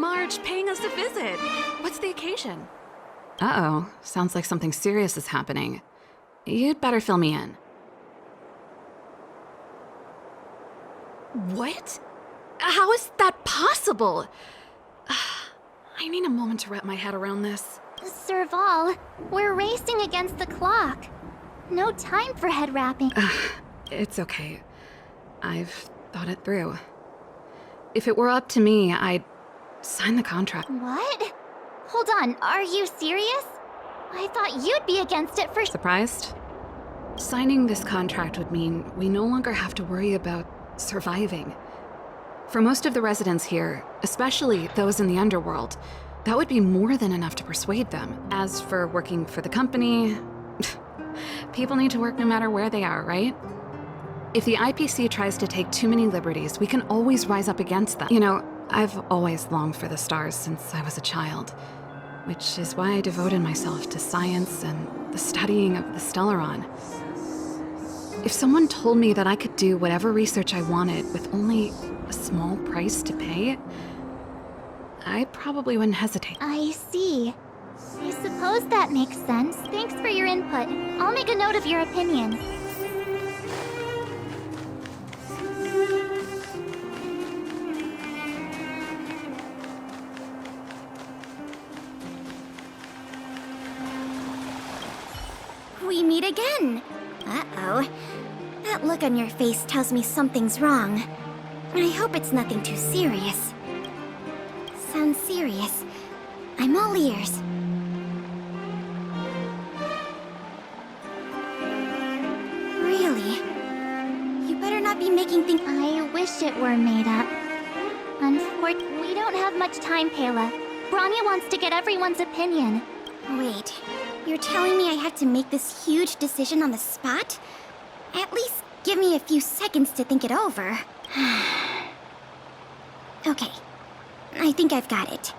March paying us a visit. What's the occasion? Uh-oh, sounds like something serious is happening. You'd better fill me in. What? How is that possible? I need a moment to wrap my head around this. Serval, we're racing against the clock. No time for head wrapping. It's okay. I've thought it through. If it were up to me, I'd sign the contract. What? Hold on, are you serious? I thought you'd be against it for— Surprised? Signing this contract would mean we no longer have to worry about surviving. For most of the residents here, especially those in the underworld, that would be more than enough to persuade them. As for working for the company, people need to work no matter where they are, right? If the IPC tries to take too many liberties, we can always rise up against them. You know, I've always longed for the stars since I was a child, which is why I devoted myself to science and the studying of the Stellaron. If someone told me that I could do whatever research I wanted with only a small price to pay, I probably wouldn't hesitate. I see. I suppose that makes sense. Thanks for your input. I'll make a note of your opinion. We meet again. Uh-oh. That look on your face tells me something's wrong. I hope it's nothing too serious. Sounds serious. I'm all ears. Really? You better not be making things— I wish it were made up. Unfortunately, we don't have much time, Pela. Branya wants to get everyone's opinion. Wait, you're telling me I have to make this huge decision on the spot? At least give me a few seconds to think it over. Okay, I think I've got it.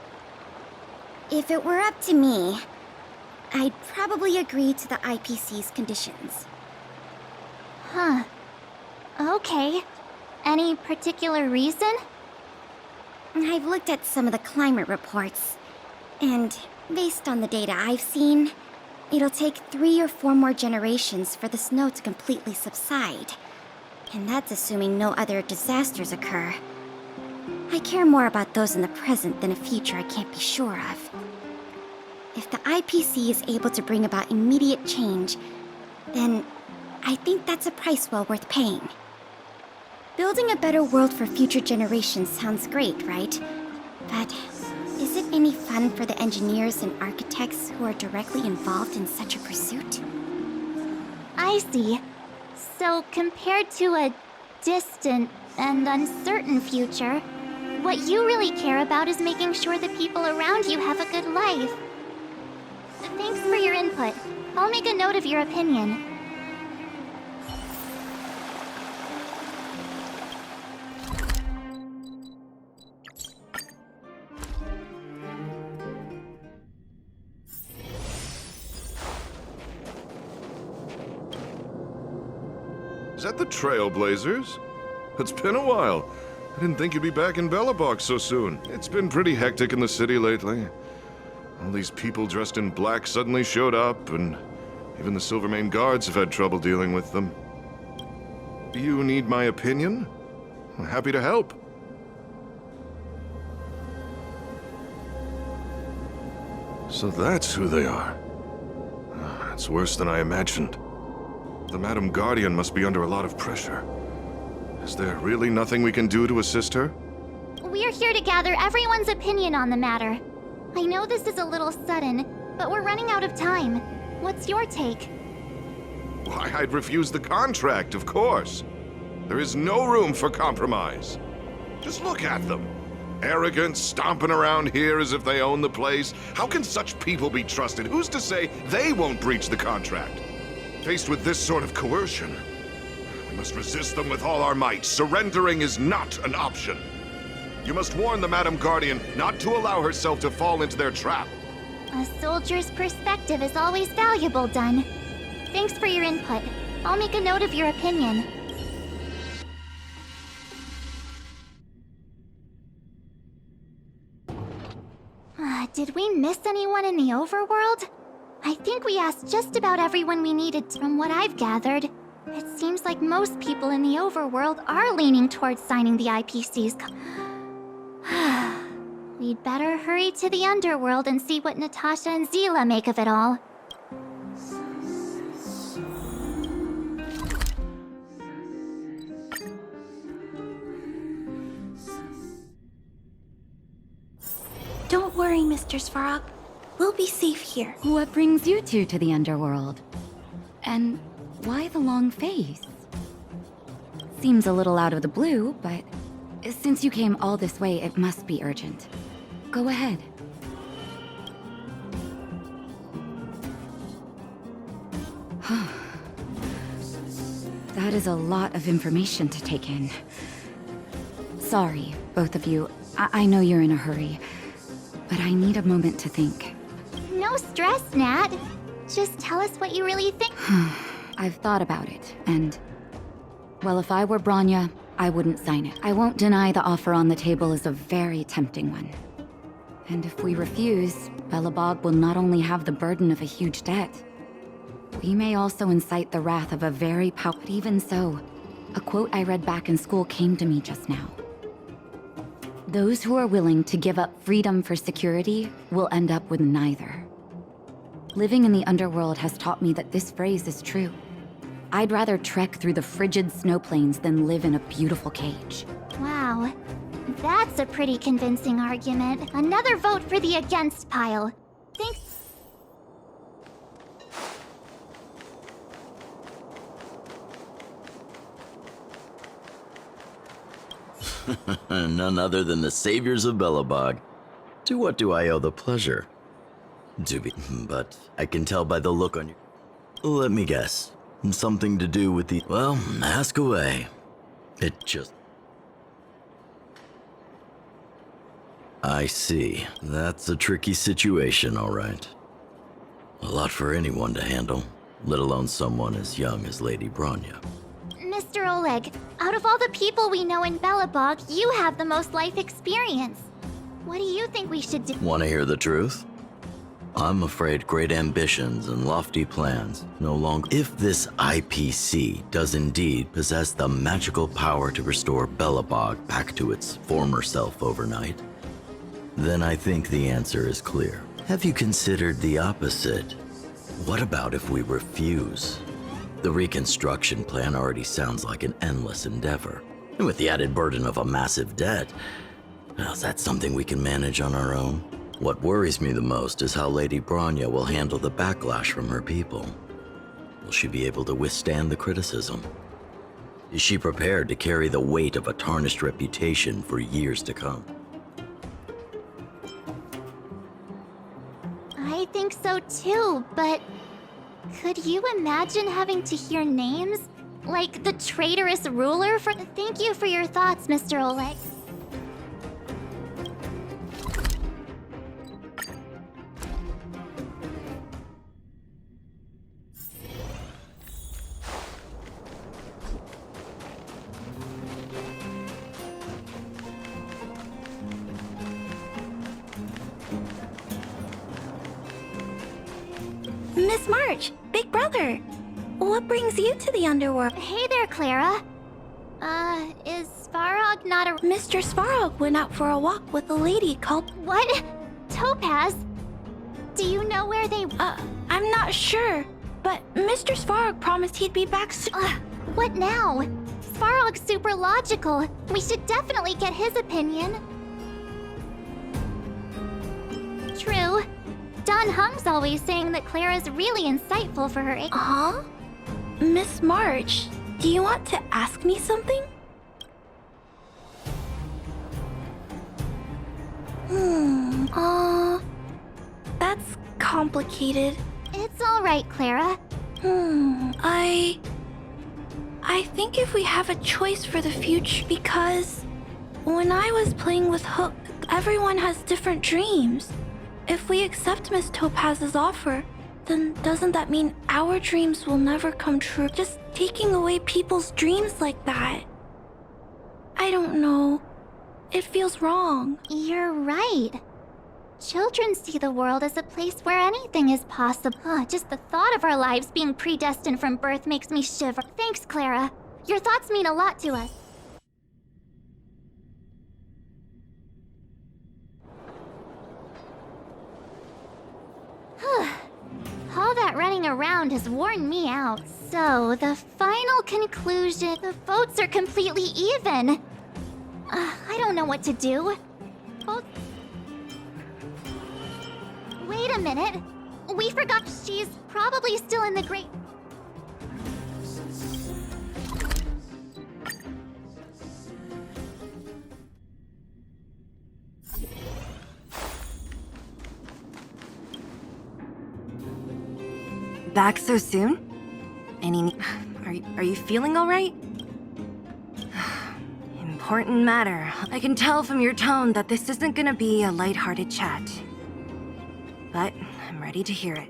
If it were up to me, I'd probably agree to the IPC's conditions. Huh. Okay. Any particular reason? I've looked at some of the climate reports, and based on the data I've seen, it'll take 3 or 4 more generations for the snow to completely subside. And that's assuming no other disasters occur. I care more about those in the present than a future I can't be sure of. If the IPC is able to bring about immediate change, then I think that's a price well worth paying. Building a better world for future generations sounds great, right? But is it any fun for the engineers and architects who are directly involved in such a pursuit? I see. So, compared to a distant and uncertain future, what you really care about is making sure the people around you have a good life. Thanks for your input. I'll make a note of your opinion. Is that the Trailblazers? It's been a while. I didn't think you'd be back in Belobog so soon. It's been pretty hectic in the city lately. All these people dressed in black suddenly showed up, and even the Silvermane guards have had trouble dealing with them. You need my opinion? I'm happy to help. So that's who they are. It's worse than I imagined. The Madam Guardian must be under a lot of pressure. Is there really nothing we can do to assist her? We're here to gather everyone's opinion on the matter. I know this is a little sudden, but we're running out of time. What's your take? Why, I'd refuse the contract, of course. There is no room for compromise. Just look at them. Arrogant, stomping around here as if they own the place. How can such people be trusted? Who's to say they won't breach the contract? Faced with this sort of coercion, we must resist them with all our might. Surrendering is not an option. You must warn the Madam Guardian not to allow herself to fall into their trap. A soldier's perspective is always valuable, Dunn. Thanks for your input. I'll make a note of your opinion. Did we miss anyone in the overworld? I think we asked just about everyone we needed. From what I've gathered, it seems like most people in the overworld are leaning towards signing the IPC's. We'd better hurry to the underworld and see what Natasha and Zila make of it all. Don't worry, Mr. Svarog. We'll be safe here. What brings you two to the underworld? And why the long face? Seems a little out of the blue, but since you came all this way, it must be urgent. Go ahead. That is a lot of information to take in. Sorry, both of you. I know you're in a hurry, but I need a moment to think. No stress, Nat. Just tell us what you really think. I've thought about it, and... well, if I were Bronya, I wouldn't sign it. I won't deny the offer on the table is a very tempting one. And if we refuse, Belobog will not only have the burden of a huge debt, we may also incite the wrath of a very powerful... But even so, a quote I read back in school came to me just now. Those who are willing to give up freedom for security will end up with neither. Living in the underworld has taught me that this phrase is true. I'd rather trek through the frigid snow plains than live in a beautiful cage. Wow. That's a pretty convincing argument. Another vote for the against pile. Thanks. None other than the saviors of Belobog. To what do I owe the pleasure? But I can tell by the look on your... Let me guess. Something to do with the... Well, ask away. It just... I see. That's a tricky situation, all right. A lot for anyone to handle, let alone someone as young as Lady Bronya. Mr. Oleg, out of all the people we know in Belobog, you have the most life experience. What do you think we should do? Want to hear the truth? I'm afraid great ambitions and lofty plans no longer... If this IPC does indeed possess the magical power to restore Belobog back to its former self overnight, then I think the answer is clear. Have you considered the opposite? What about if we refuse? The reconstruction plan already sounds like an endless endeavor. And with the added burden of a massive debt, well, is that something we can manage on our own? What worries me the most is how Lady Bronya will handle the backlash from her people. Will she be able to withstand the criticism? Is she prepared to carry the weight of a tarnished reputation for years to come? I think so too, but could you imagine having to hear names? Like the traitorous ruler for... Thank you for your thoughts, Mr. Oleg. Miss March, Big Brother. What brings you to the underworld? Hey there, Clara. Is Svarog not a... Mr. Svarog went out for a walk with a lady called... What? Topaz? Do you know where they... I'm not sure, but Mr. Svarog promised he'd be back soon. What now? Svarog's super logical. We should definitely get his opinion. True. Don Hung's always saying that Clara's really insightful for her age. Huh? Miss March, do you want to ask me something? That's complicated. It's all right, Clara. I think if we have a choice for the future, because when I was playing with Hook, everyone has different dreams. If we accept Miss Topaz's offer, then doesn't that mean our dreams will never come true? Just taking away people's dreams like that. I don't know. It feels wrong. You're right. Children see the world as a place where anything is possible. Just the thought of our lives being predestined from birth makes me shiver. Thanks, Clara. Your thoughts mean a lot to us. All that running around has worn me out. So, the final conclusion... The votes are completely even. I don't know what to do. Wait a minute. We forgot she's probably still in the great... Back so soon? Are you feeling all right? Important matter. I can tell from your tone that this isn't gonna be a lighthearted chat. But I'm ready to hear it.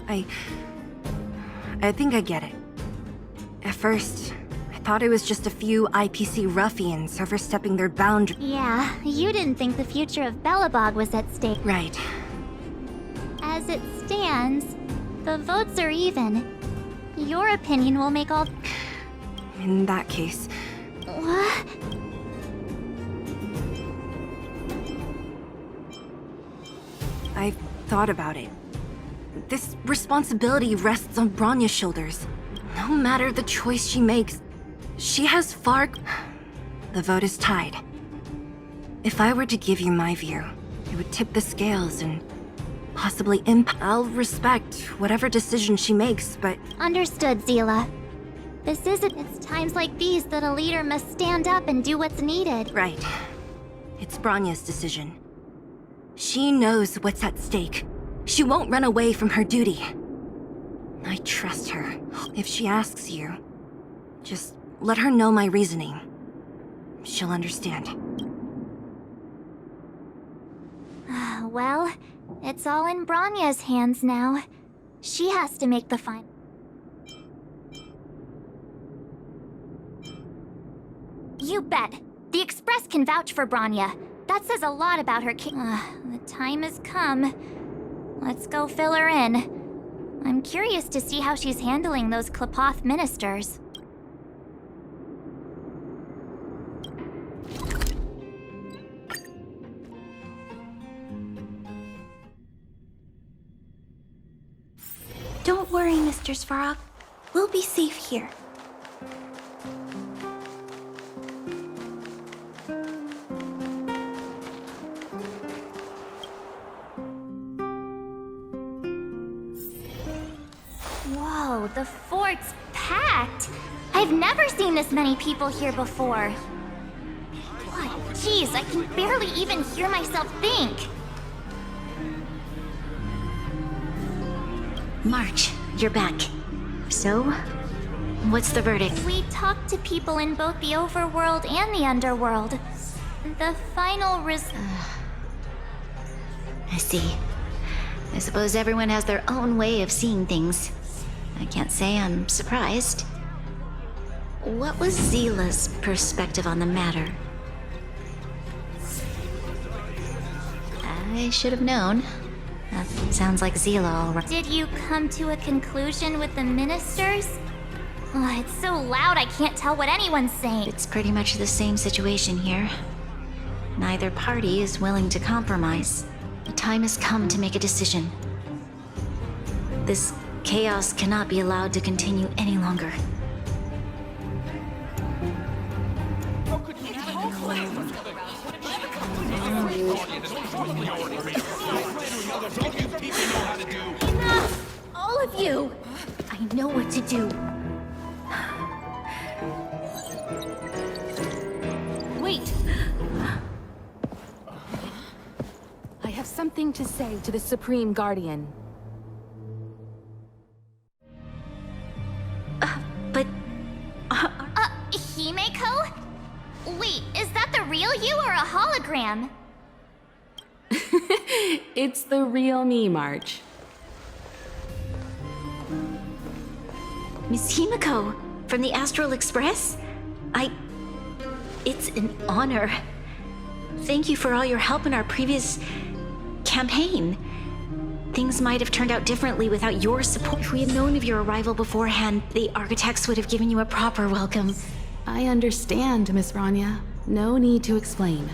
I think I get it. At first, I thought it was just a few IPC ruffians overstepping their boundaries. Yeah, you didn't think the future of Belobog was at stake. Right. As it stands, the votes are even. Your opinion will make all... In that case, What? I've thought about it. This responsibility rests on Bronya's shoulders. No matter the choice she makes, she has far... The vote is tied. If I were to give you my view, it would tip the scales and possibly I'll respect whatever decision she makes, but... Understood, Zila. This isn't... It's times like these that a leader must stand up and do what's needed. Right. It's Bronya's decision. She knows what's at stake. She won't run away from her duty. I trust her. If she asks you, just let her know my reasoning. She'll understand. Well, it's all in Bronya's hands now. She has to make the final... You bet. The Express can vouch for Bronya. That says a lot about her the time has come. Let's go fill her in. I'm curious to see how she's handling those Klapoth ministers. Don't worry, Mr. Svarog. We'll be safe here. Whoa, the fort's packed! I've never seen this many people here before. What? Jeez, I can barely even hear myself think. March, you're back. So, what's the verdict? We talked to people in both the overworld and the underworld. The final I see. I suppose everyone has their own way of seeing things. I can't say I'm surprised. What was Zila's perspective on the matter? I should have known. That sounds like Zila, all right. Did you come to a conclusion with the ministers? Oh, it's so loud I can't tell what anyone's saying. It's pretty much the same situation here. Neither party is willing to compromise. The time has come to make a decision. This chaos cannot be allowed to continue any longer. Enough! All of you! I know what to do. Wait! I have something to say to the Supreme Guardian. But... Himeko? Wait, is that the real you or a hologram? It's the real me, March. Miss Himeko, from the Astral Express? It's an honor. Thank you for all your help in our previous campaign. Things might have turned out differently without your support. If we had known of your arrival beforehand, the architects would have given you a proper welcome. I understand, Miss Rania. No need to explain.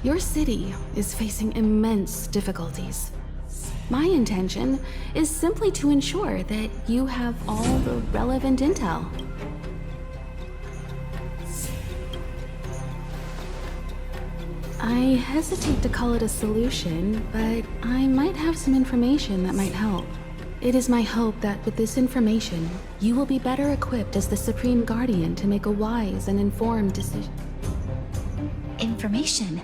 Your city is facing immense difficulties. My intention is simply to ensure that you have all the relevant intel. I hesitate to call it a solution, but I might have some information that might help. It is my hope that with this information, you will be better equipped as the Supreme Guardian to make a wise and informed decision. Information?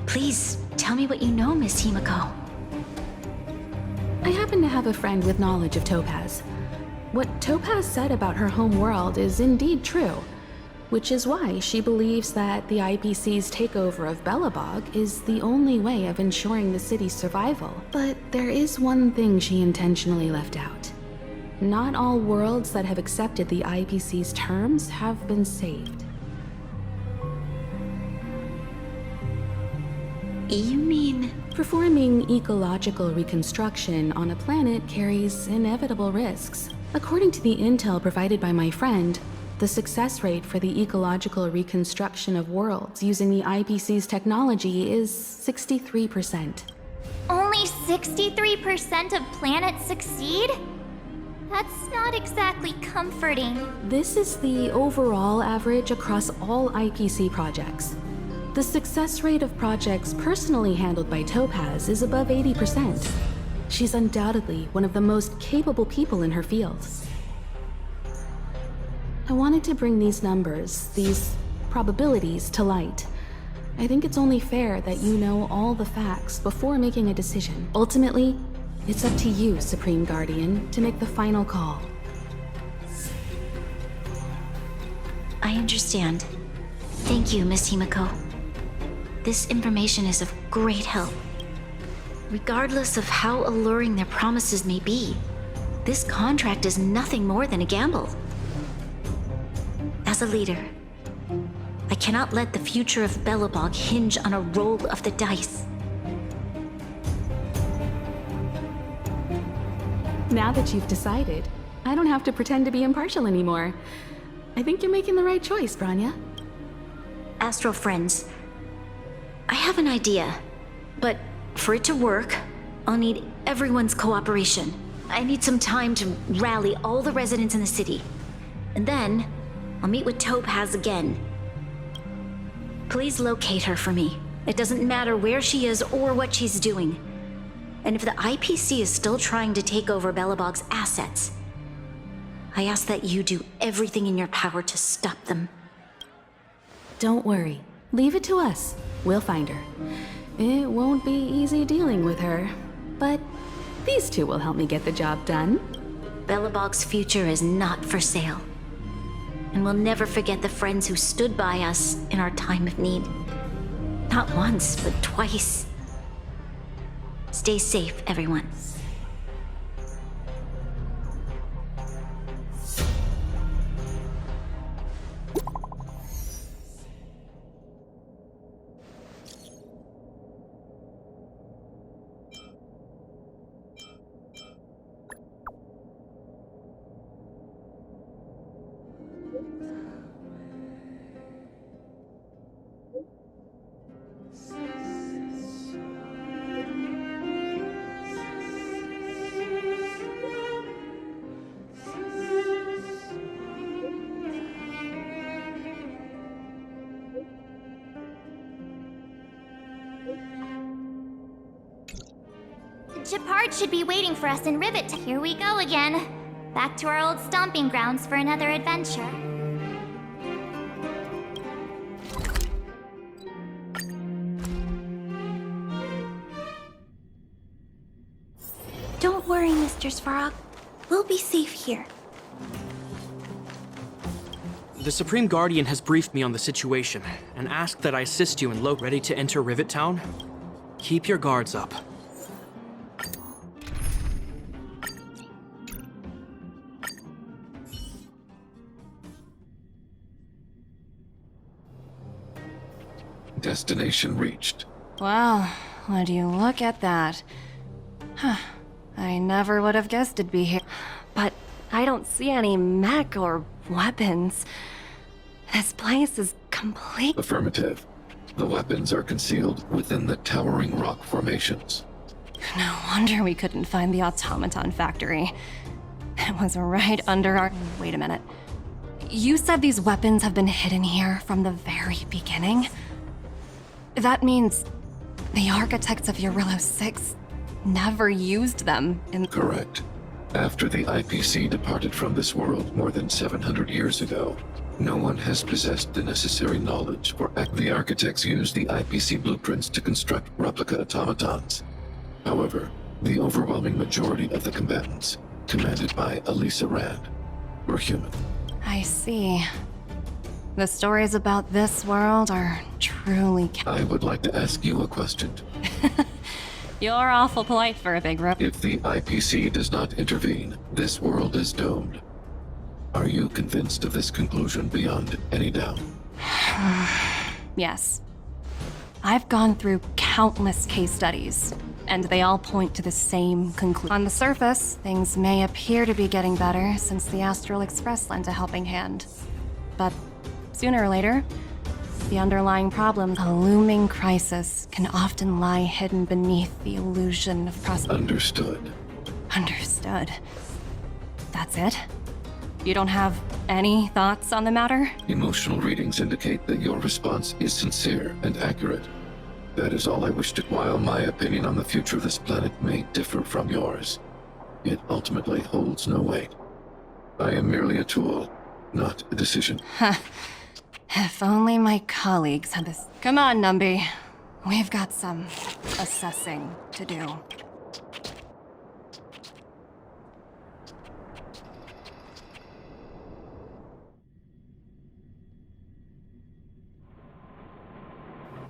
Please, tell me what you know, Miss Himiko. I happen to have a friend with knowledge of Topaz. What Topaz said about her home world is indeed true, which is why she believes that the IPC's takeover of Belobog is the only way of ensuring the city's survival. But there is one thing she intentionally left out. Not all worlds that have accepted the IPC's terms have been saved. You mean... Performing ecological reconstruction on a planet carries inevitable risks. According to the intel provided by my friend, the success rate for the ecological reconstruction of worlds using the IPC's technology is 63%. Only 63% of planets succeed? That's not exactly comforting. This is the overall average across all IPC projects. The success rate of projects personally handled by Topaz is above 80%. She's undoubtedly one of the most capable people in her field. I wanted to bring these numbers, these probabilities, to light. I think it's only fair that you know all the facts before making a decision. Ultimately, it's up to you, Supreme Guardian, to make the final call. I understand. Thank you, Miss Himiko. This information is of great help. Regardless of how alluring their promises may be, this contract is nothing more than a gamble. As a leader, I cannot let the future of Belobog hinge on a roll of the dice. Now that you've decided, I don't have to pretend to be impartial anymore. I think you're making the right choice, Branya. Astral friends, I have an idea, but for it to work, I'll need everyone's cooperation. I need some time to rally all the residents in the city. And then, I'll meet with Topaz again. Please locate her for me. It doesn't matter where she is or what she's doing. And if the IPC is still trying to take over Belobog's assets, I ask that you do everything in your power to stop them. Don't worry. Leave it to us. We'll find her. It won't be easy dealing with her, but these two will help me get the job done. Belobog's future is not for sale. And we'll never forget the friends who stood by us in our time of need. Not once, but twice. Stay safe, everyone. Gepard should be waiting for us in Rivet. Here we go again. Back to our old stomping grounds for another adventure. Don't worry, Mr. Svarog. We'll be safe here. The Supreme Guardian has briefed me on the situation and asked that I assist you in ready to enter Rivet Town. Keep your guards up. destination reached. Well, would you look at that? Huh. I never would have guessed it'd be here. But I don't see any mech or weapons. This place is complete. Affirmative. The weapons are concealed within the towering rock formations. No wonder we couldn't find the automaton factory. It was right under our... Wait a minute. You said these weapons have been hidden here from the very beginning? That means the architects of Eurillo 6 never used them in... Correct. After the IPC departed from this world more than 700 years ago, no one has possessed the necessary knowledge for the architects used the IPC blueprints to construct replica automatons. However, the overwhelming majority of the combatants, commanded by Elisa Rand, were human. I see. The stories about this world are truly... I would like to ask you a question. You're awful polite for a big rope. If the IPC does not intervene, this world is doomed. Are you convinced of this conclusion beyond any doubt? Yes. I've gone through countless case studies, and they all point to the same conclusion. On the surface, things may appear to be getting better since the Astral Express lent a helping hand. But sooner or later, the underlying problem, a looming crisis, can often lie hidden beneath the illusion of prosperity. Understood. Understood. That's it? You don't have any thoughts on the matter? Emotional readings indicate that your response is sincere and accurate. That is all I wish to. While my opinion on the future of this planet may differ from yours, it ultimately holds no weight. I am merely a tool, not a decision. If only my colleagues had this. Come on, Numby. We've got some assessing to do.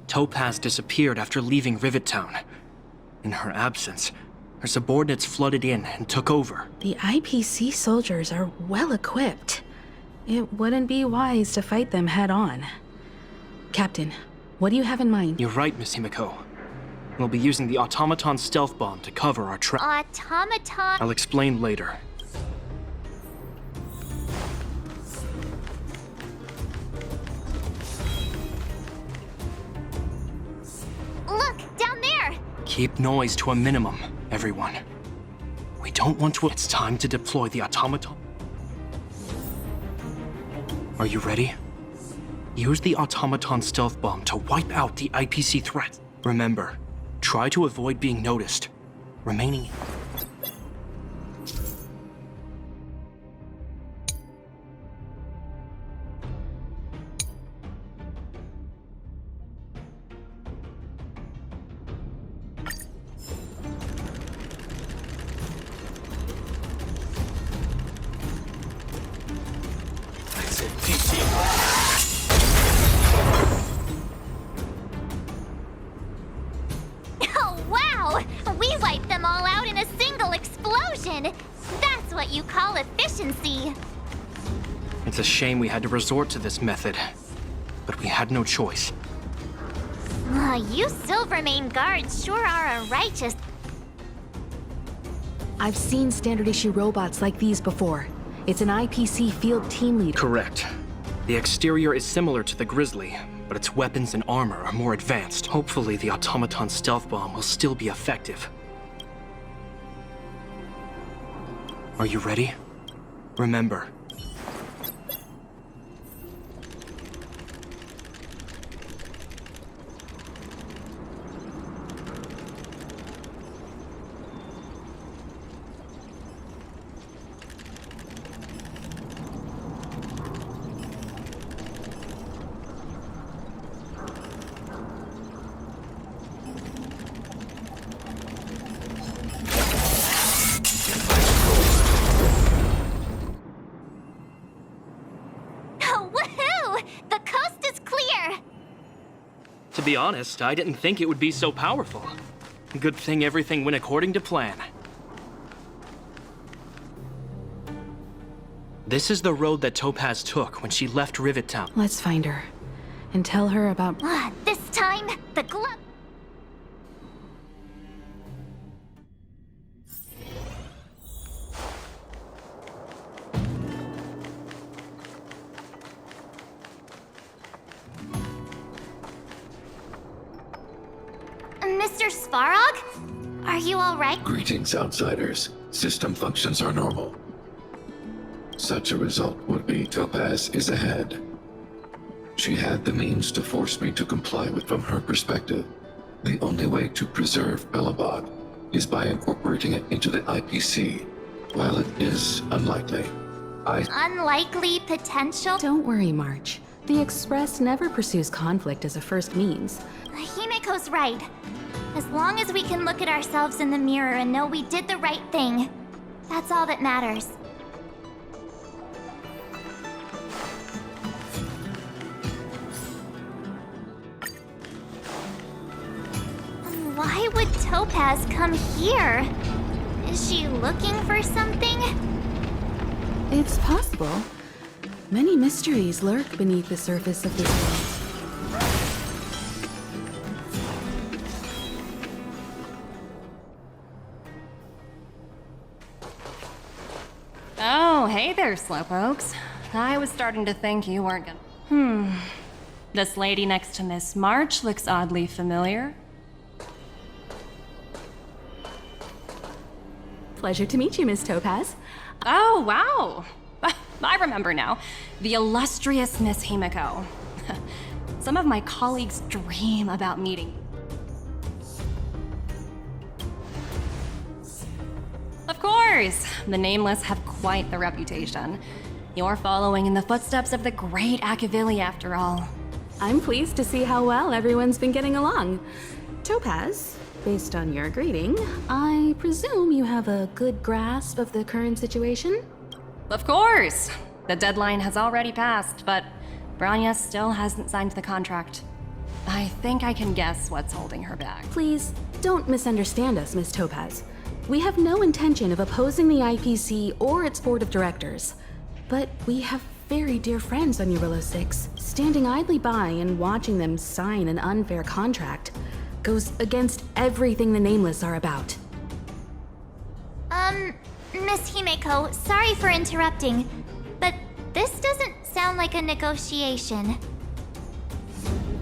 Topaz disappeared after leaving Rivet Town. In her absence, her subordinates flooded in and took over. The IPC soldiers are well equipped. It wouldn't be wise to fight them head on. Captain, what do you have in mind? You're right, Miss Himiko. We'll be using the automaton stealth bomb to cover our track. Automaton? I'll explain later. Look, down there! Keep noise to a minimum, everyone. We don't want to... It's time to deploy the automaton. Are you ready? Use the automaton stealth bomb to wipe out the IPC threat. Remember, try to avoid being noticed. Remaining... Oh, wow! We wiped them all out in a single explosion! That's what you call efficiency! It's a shame we had to resort to this method, but we had no choice. You Silvermane guards sure are a righteous... I've seen standard issue robots like these before. It's an IPC field team leader. Correct. The exterior is similar to the Grizzly, but its weapons and armor are more advanced. Hopefully the automaton stealth bomb will still be effective. Are you ready? Remember, to be honest, I didn't think it would be so powerful. Good thing everything went according to plan. This is the road that Topaz took when she left Rivet Town. Let's find her and tell her about... This time, the glove... Mr. Svarog? Are you alright? Greetings, outsiders. System functions are normal. Such a result would be Topaz is ahead. She had the means to force me to comply with, from her perspective, the only way to preserve Belobog is by incorporating it into the IPC. While it is unlikely, Unlikely potential? Don't worry, March. The Express never pursues conflict as a first means. Himiko's right. As long as we can look at ourselves in the mirror and know we did the right thing, that's all that matters. Why would Topaz come here? Is she looking for something? It's possible. Many mysteries lurk beneath the surface of this world. Oh, hey there, slowpokes. I was starting to think you weren't gonna... This lady next to Miss March looks oddly familiar. Pleasure to meet you, Miss Topaz. Oh, wow. I remember now. The illustrious Miss Himiko. Some of my colleagues dream about meeting. Of course! The Nameless have quite the reputation. You're following in the footsteps of the great Akavili, after all. I'm pleased to see how well everyone's been getting along. Topaz, based on your greeting, I presume you have a good grasp of the current situation? Of course! The deadline has already passed, but Branya still hasn't signed the contract. I think I can guess what's holding her back. Please, don't misunderstand us, Miss Topaz. We have no intention of opposing the IPC or its board of directors. But we have very dear friends on Urilla 6. Standing idly by and watching them sign an unfair contract goes against everything the Nameless are about. Miss Himiko, sorry for interrupting, but this doesn't sound like a negotiation.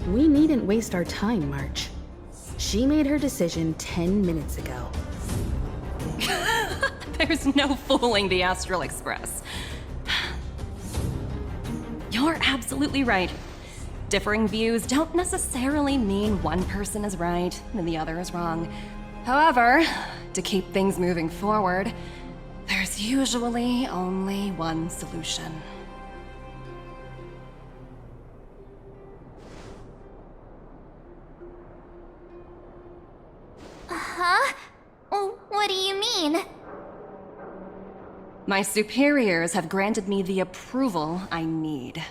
We needn't waste our time, March. She made her decision 10 minutes ago. There's no fooling the Astral Express. You're absolutely right. Differing views don't necessarily mean one person is right and the other is wrong. However, to keep things moving forward, there's usually only one solution. Huh? What do you mean? My superiors have granted me the approval I need.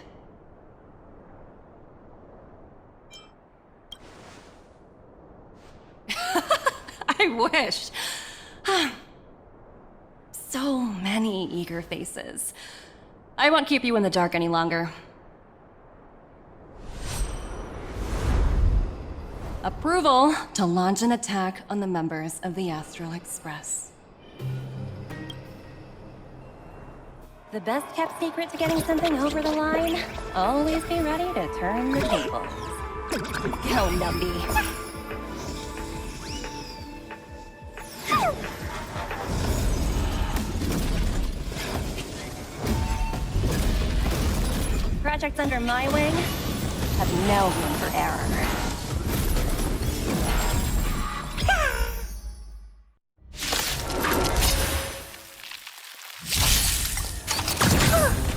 I wish. So many eager faces. I won't keep you in the dark any longer. Approval to launch an attack on the members of the Astral Express. The best kept secret to getting something over the line? Always be ready to turn the tables. Go, Numby. Projects under my wing have no room for error.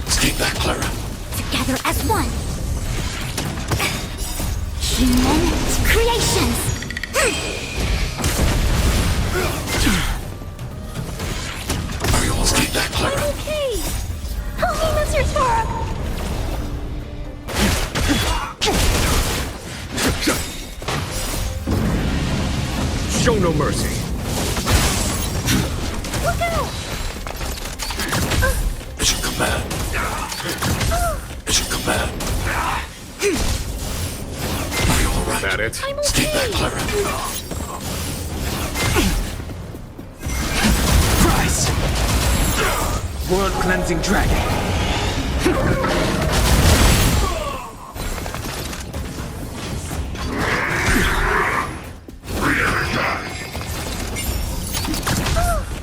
Stay back, Clara. Together as one. Human creations. Are you all stay back, Clara? Okay. Help me, Mr. Svarog. Show no mercy. Look out! Mission command. Mission command. Are you all right? that it? I'm Stay back, okay. Clara. Rise! World Cleansing Dragon.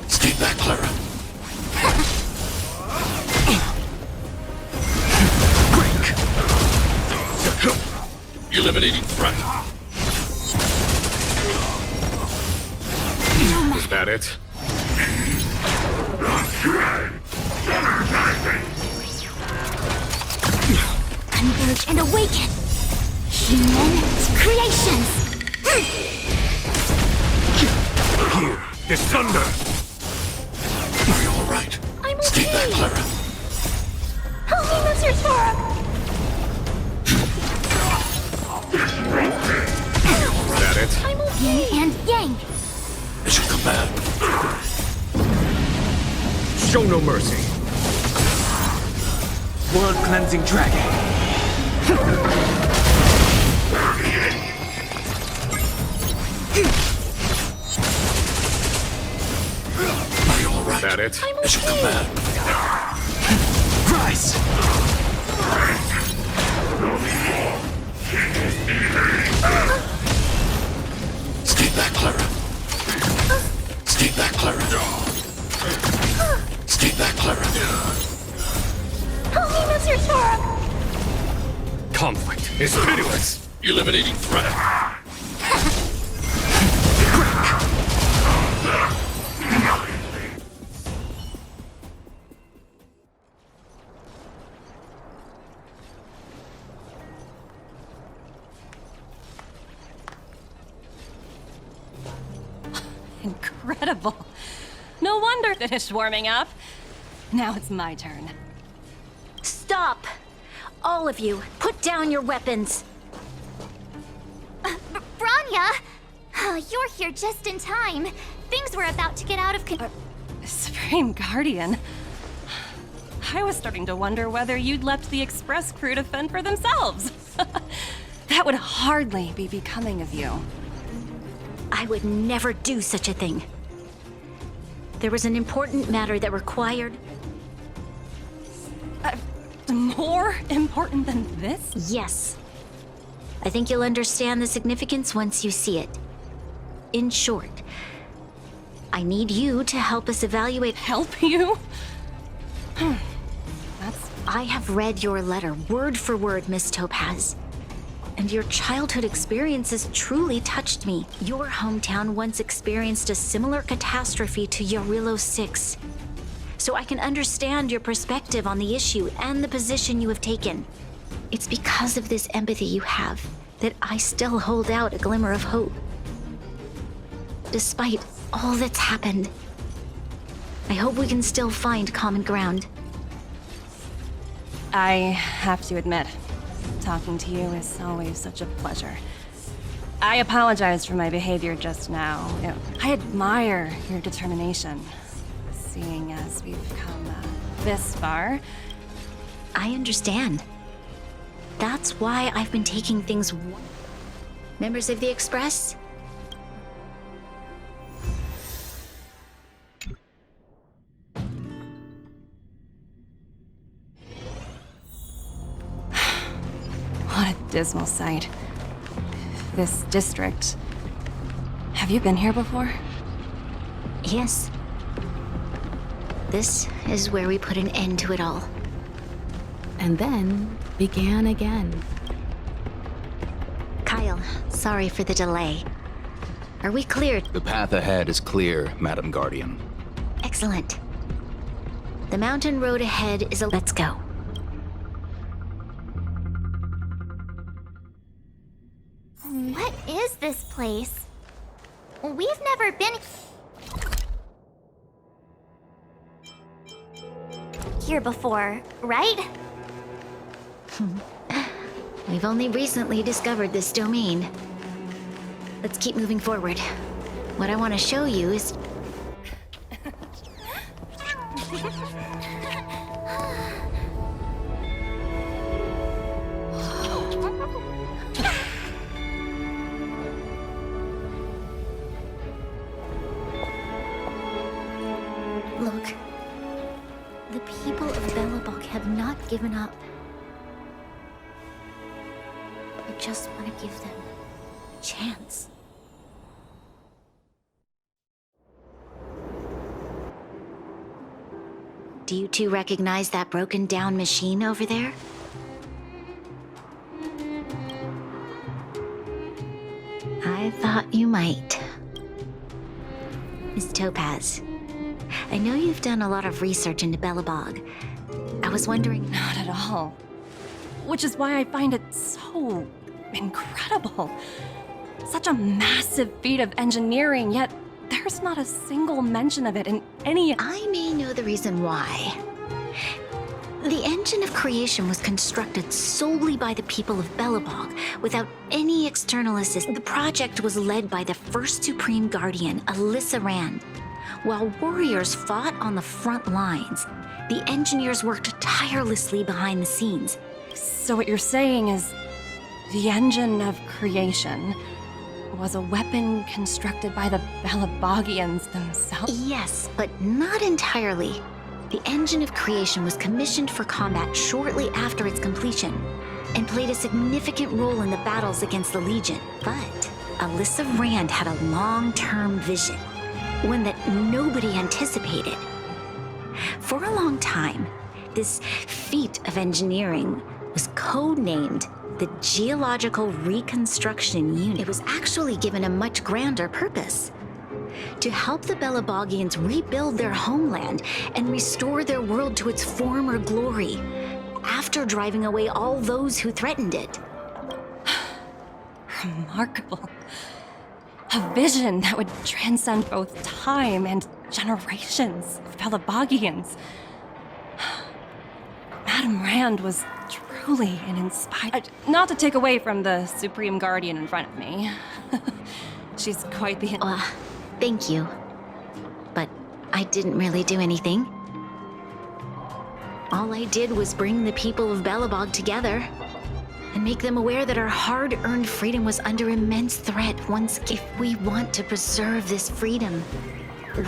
Stay back, Clara. Break! Eliminating threat. Is that it? Converge and awaken. Human creations. Here, this thunder! Are you all right? I'm Stay back, okay. Clara. Help me, Mr. Torok. Is that it? I'm okay. Yin and yang. Mission command. Show no mercy. World Cleansing Dragon. Are you all right? Is that it? I'm Mission okay. command. Rise! Stay back, Clara. Stay back, Clara. Stay back, Clara. Help me, Mr. Torok. Conflict is pitiless! Eliminating threat. Incredible. No wonder finished warming up. Now it's my turn. Stop! All of you, put down your weapons. Branya! You're here just in time. Things were about to get out of control. Supreme Guardian. I was starting to wonder whether you'd left the Express crew to fend for themselves. That would hardly be becoming of you. I would never do such a thing. There was an important matter that required... More important than this? Yes. I think you'll understand the significance once you see it. In short, I need you to help us evaluate... Help you? I have read your letter word for word, Miss Topaz. And your childhood experiences truly touched me. Your hometown once experienced a similar catastrophe to Yarillo 6. So I can understand your perspective on the issue and the position you have taken. It's because of this empathy you have that I still hold out a glimmer of hope. Despite all that's happened, I hope we can still find common ground. I have to admit, talking to you is always such a pleasure. I apologize for my behavior just now. I admire your determination. Seeing as we've come this far. I understand. That's why I've been taking things... Members of the Express? What a dismal sight. This district. Have you been here before? Yes. This is where we put an end to it all. And then began again. Kyle, sorry for the delay. Are we cleared? The path ahead is clear, Madam Guardian. Excellent. The mountain road ahead is a... Let's go. What is this place? We've never been here before, right? We've only recently discovered this domain. Let's keep moving forward. What I want to show you is... people of Belobog have not given up. I just want to give them a chance. Do you two recognize that broken down machine over there? I thought you might. Miss Topaz, I know you've done a lot of research into Belobog. I was wondering... Not at all. Which is why I find it so incredible. Such a massive feat of engineering, yet there's not a single mention of it in any... I may know the reason why. The engine of creation was constructed solely by the people of Belobog, without any external assistance. The project was led by the first Supreme Guardian, Alyssa Rand. While warriors fought on the front lines, the engineers worked tirelessly behind the scenes. So what you're saying is, the engine of creation was a weapon constructed by the Belabogians themselves? Yes, but not entirely. The engine of creation was commissioned for combat shortly after its completion, and played a significant role in the battles against the Legion. But Alyssa Rand had a long-term vision, one that nobody anticipated. For a long time, this feat of engineering was codenamed the Geological Reconstruction Unit. It was actually given a much grander purpose: to help the Belabogians rebuild their homeland and restore their world to its former glory, after driving away all those who threatened it. Remarkable. A vision that would transcend both time and generations of Belabogians. Madame Rand was truly an inspired... Not to take away from the Supreme Guardian in front of me. She's quite the... Thank you. But I didn't really do anything. All I did was bring the people of Belobog together and make them aware that our hard-earned freedom was under immense threat. If we want to preserve this freedom,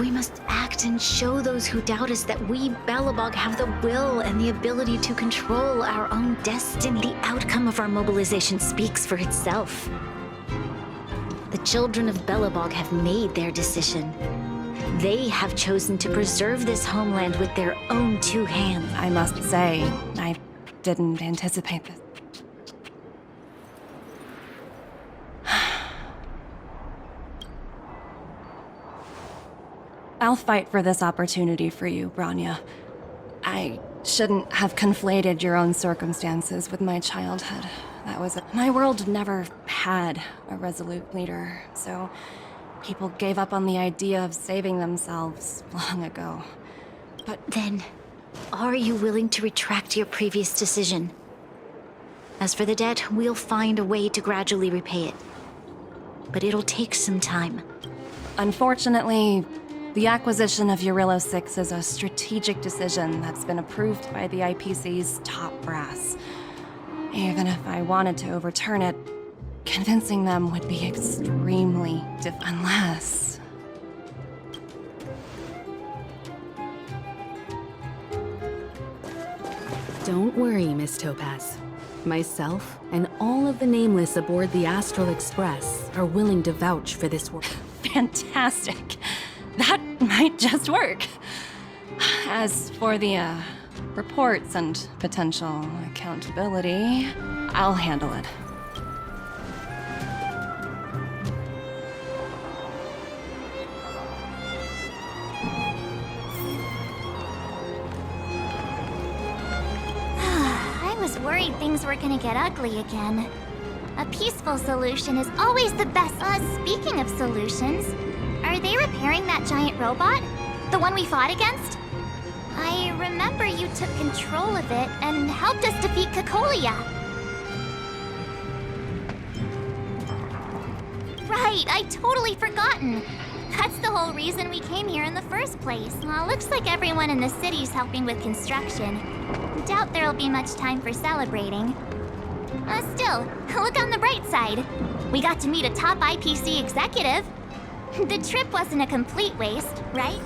we must act and show those who doubt us that we, Belobog, have the will and the ability to control our own destiny. The outcome of our mobilization speaks for itself. The children of Belobog have made their decision. They have chosen to preserve this homeland with their own two hands. I must say, I didn't anticipate this. I'll fight for this opportunity for you, Branya. I shouldn't have conflated your own circumstances with my childhood. My world never had a resolute leader, so people gave up on the idea of saving themselves long ago. But then, are you willing to retract your previous decision? As for the debt, we'll find a way to gradually repay it. But it'll take some time. Unfortunately, the acquisition of Eurillo 6 is a strategic decision that's been approved by the IPC's top brass. Even if I wanted to overturn it, convincing them would be extremely difficult. Unless... Don't worry, Miss Topaz. Myself and all of the nameless aboard the Astral Express are willing to vouch for this work. Fantastic. That might just work. As for the, reports and potential accountability, I'll handle it. I was worried things were gonna get ugly again. A peaceful solution is always the best. Speaking of solutions, are they repairing that giant robot? The one we fought against? I remember you took control of it and helped us defeat Cocolia. Right, I'd totally forgotten. That's the whole reason we came here in the first place. Looks like everyone in the city's helping with construction. Doubt there'll be much time for celebrating. Still, look on the bright side. We got to meet a top IPC executive. The trip wasn't a complete waste, right?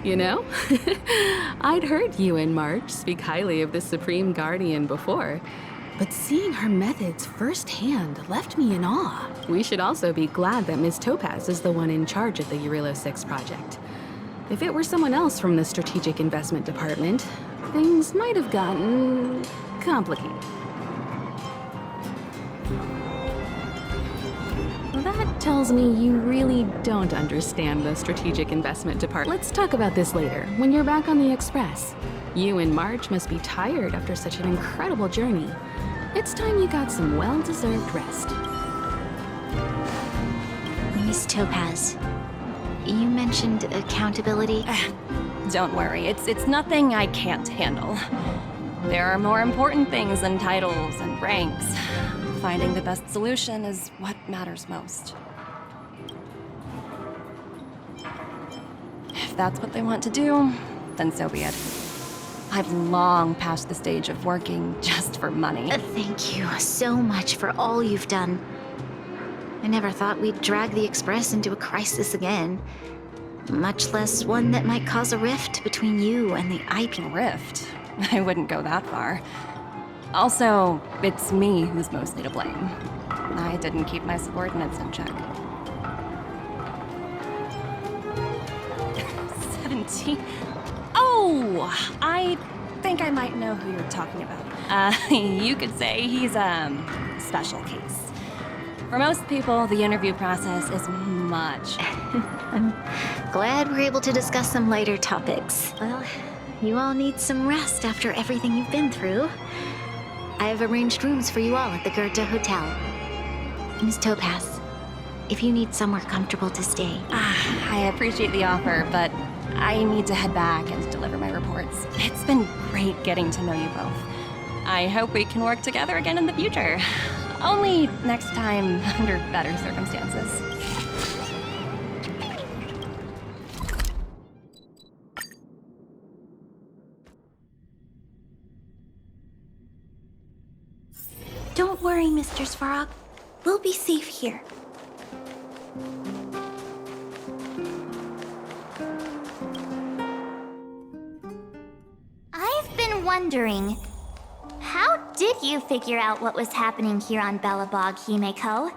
You know? I'd heard you and March speak highly of the Supreme Guardian before, but seeing her methods firsthand left me in awe. We should also be glad that Ms. Topaz is the one in charge of the Eurilo 6 project. If it were someone else from the Strategic Investment Department, things might have gotten complicated. That tells me you really don't understand the Strategic Investment Department. Let's talk about this later, when you're back on the Express. You and March must be tired after such an incredible journey. It's time you got some well-deserved rest. Miss Topaz, you mentioned accountability. Don't worry, it's nothing I can't handle. There are more important things than titles and ranks. Finding the best solution is what matters most. If that's what they want to do, then so be it. I've long passed the stage of working just for money. Thank you so much for all you've done. I never thought we'd drag the Express into a crisis again. Much less one that might cause a rift between you and the IP. Rift? I wouldn't go that far. Also, it's me who's mostly to blame. I didn't keep my subordinates in check. 17? Oh, I think I might know who you're talking about. You could say he's a special case. For most people, the interview process is much. I'm glad we're able to discuss some lighter topics. Well, you all need some rest after everything you've been through. I have arranged rooms for you all at the Goethe Hotel. Miss Topaz, if you need somewhere comfortable to stay. I appreciate the offer, but I need to head back and deliver my reports. It's been great getting to know you both. I hope we can work together again in the future. Only next time under better circumstances. Don't worry, Mr. Svarog. We'll be safe here. I've been wondering, how did you figure out what was happening here on Belobog, Himeko?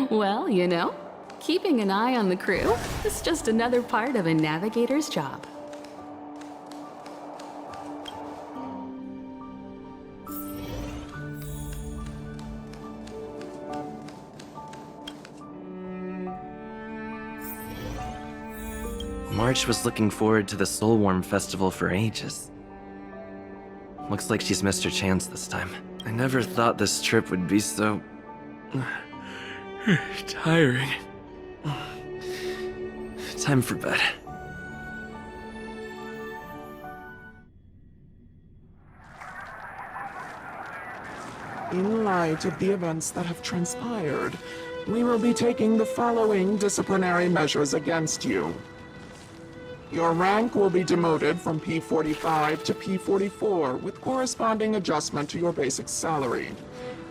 Well, you know, keeping an eye on the crew is just another part of a navigator's job. March was looking forward to the Soulworm Festival for ages. Looks like she's missed her chance this time. I never thought this trip would be so... tiring. Time for bed. In light of the events that have transpired, we will be taking the following disciplinary measures against you. Your rank will be demoted from P45 to P44 with corresponding adjustment to your basic salary.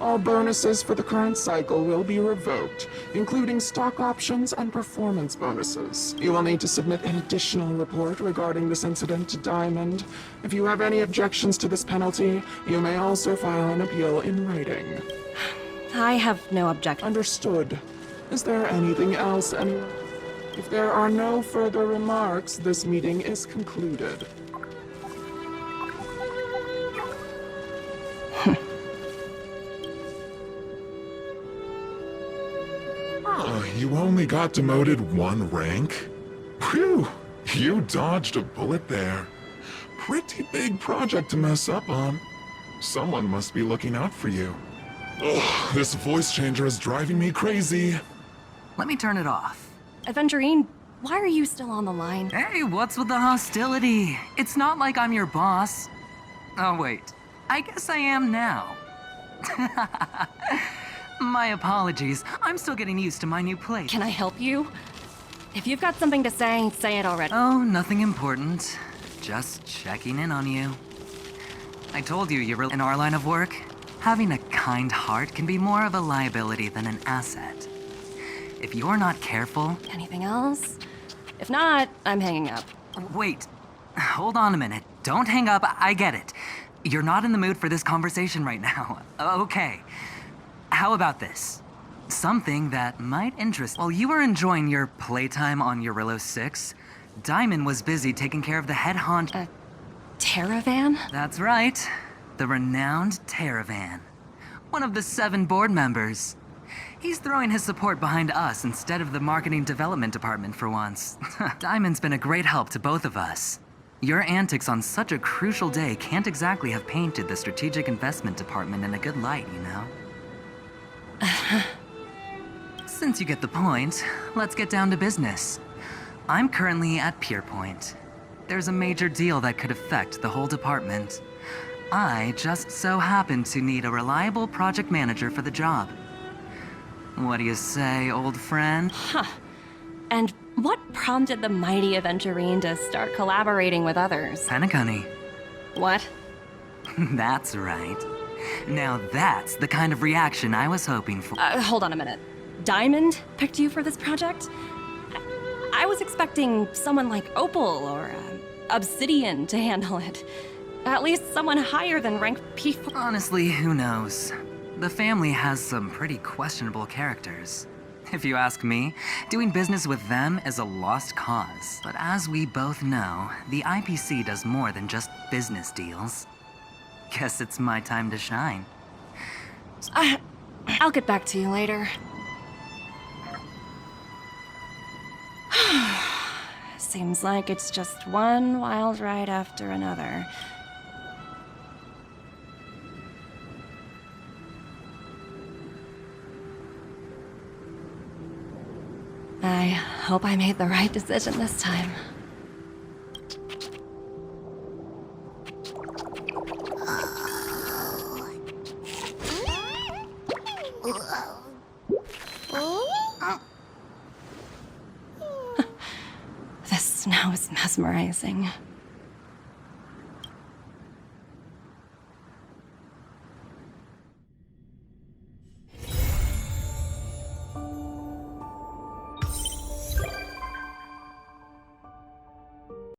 All bonuses for the current cycle will be revoked, including stock options and performance bonuses. You will need to submit an additional report regarding this incident to Diamond. If you have any objections to this penalty, you may also file an appeal in writing. I have no objection. Understood. Is there anything else anyone... If there are no further remarks, this meeting is concluded. You only got demoted one rank? Phew, you dodged a bullet there. Pretty big project to mess up on. Someone must be looking out for you. Ugh, this voice changer is driving me crazy. Let me turn it off. Aventurine, why are you still on the line? Hey, what's with the hostility? It's not like I'm your boss. Oh, wait. I guess I am now. My apologies. I'm still getting used to my new place. Can I help you? If you've got something to say it already. Oh, nothing important. Just checking in on you. I told you you're in our line of work. Having a kind heart can be more of a liability than an asset. If you're not careful... Anything else? If not, I'm hanging up. Wait, hold on a minute. Don't hang up, I get it. You're not in the mood for this conversation right now. Okay. How about this? Something that might interest. While you were enjoying your playtime on Eurillo 6, Diamond was busy taking care of the head honcho. Terravan? That's right. The renowned Terravan. One of the 7 board members. He's throwing his support behind us instead of the marketing development department for once. Diamond's been a great help to both of us. Your antics on such a crucial day can't exactly have painted the strategic investment department in a good light, you know? Since you get the point, let's get down to business. I'm currently at Pierpoint. There's a major deal that could affect the whole department. I just so happen to need a reliable project manager for the job. What do you say, old friend? Huh. And what prompted the mighty Aventurine to start collaborating with others? Penacony. What? That's right. Now that's the kind of reaction I was hoping for. Hold on a minute. Diamond picked you for this project? I was expecting someone like Opal or Obsidian to handle it. At least someone higher than rank P4. Honestly, who knows? The family has some pretty questionable characters. If you ask me, doing business with them is a lost cause. But as we both know, the IPC does more than just business deals. Guess it's my time to shine. I'll get back to you later. Seems like it's just one wild ride after another. I hope I made the right decision this time. This snow is mesmerizing.